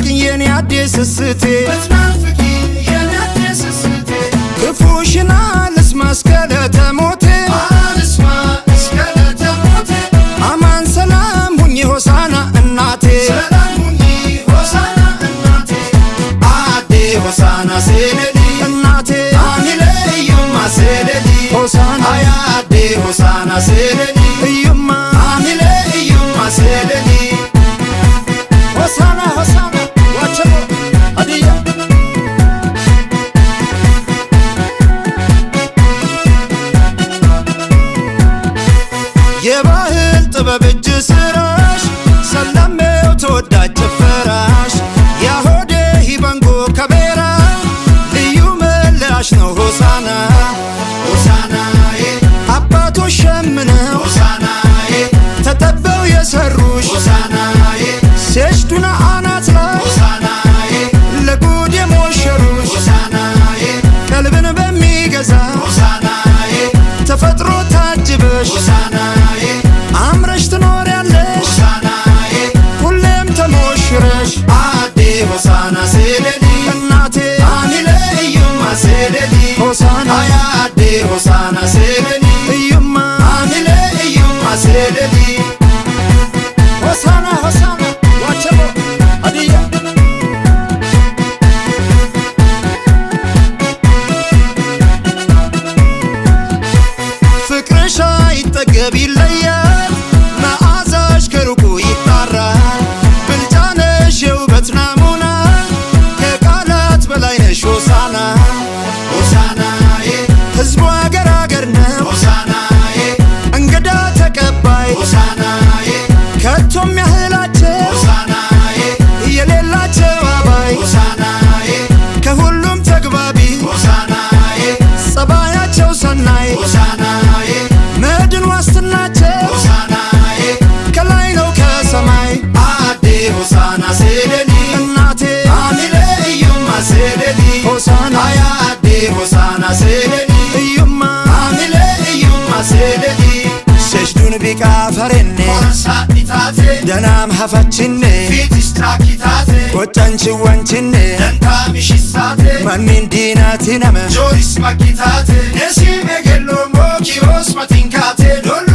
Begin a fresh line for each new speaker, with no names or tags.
ብትናፍቅኝ የኔ አዲስ ስስቴ ክፉሽን አልስማ እስከ ዕለተ ሞቴ አማን ሰላም ሁኚ ሆሳና እናቴ አዴ ሆሳና ሴለዲ እናቴ አሚለ እዩማ ሴለዲ ሆሳና አያዴ ሆሳና ሴለዲ እዩማ አሚለ እዩማ ሴለዲ ሆሳና ሆሳና ዋቸሞ አዲያ የባህል ጥበብ እጅ ስራሽ ሰላሜው ተወዳጅ ጭፈራሽ ያሆዴ ሂበንጎ ከቤራ ልዩ መለያሽ ነው ሆሳና ሆሳናዬ አባቶች ሸምነው ሆሳናዬ ተጠበው የሰሩሽ ሆሳናዬ ሴሽቱና አናት ላይ ሆሳናዬ ለጉድ የሞሸሩሽ ሆሳናዬ ቀልብን በሚገዛ ሆሳናዬ ተፈጥሮ ታጅበሽ ሆሳናዬ አምረሽ ትኖሪያለሽ ሆሳናዬ ሁሌም ተሞሽረሽ አዴ ሆሳና ሴለዲ እናቴ አሚለ እዩማ ሴለዲ ሆሳና አያዴ ሆሳና ሴለዲ እዩማ አሚለ እዩማ ሴለዲ ሆሳና ሆሳና ዋቸሞ አዲያ ፍቅርሽ አይጠገብ ይለያል መዓዛሽ ከሩቁ ይጣራል ብልጫ ነሽ የውበት ናሙና ከቃላት በላይ ነሽ ሆሳና ሆሳናዬ ሕዝቡ አገር አገር ነው ሆሳናዬ እንግዳ ተቀባይ ሆሳናዬ ከቶም ያህላቸው ሆሳናዬ የሌላቸው አባይ ሆሳናዬ ከሁሉም ተግባቢ ሆሳናዬ ጸባያቸው ሰናይ ሆሳናዬ መድን ዋስትናቸው ሆሳናዬ ከላይ ነው ከሰማይ አዴ ሆሳና ሴለዲ እናቴ አሚለ እዩማ ሴለዲ ሆሳና አያዴ ሆሳና ሴለዲ እዩማ አሚለ እዩማ ሴለዲ ሴሽቱን ቢቃ ፈሬኔ ሆሳዲታቴ ደናም ሀፈችኔ ፊትስታኪታቴ ቆጨንች ወንችኔ ደንታሚሽሳቴ ማኒን ዲናቲ ነመ ጆሪስ መኪታቴ ነሲሜ ገሎሞ ኪዮስ መቲንካቴ ዶሎ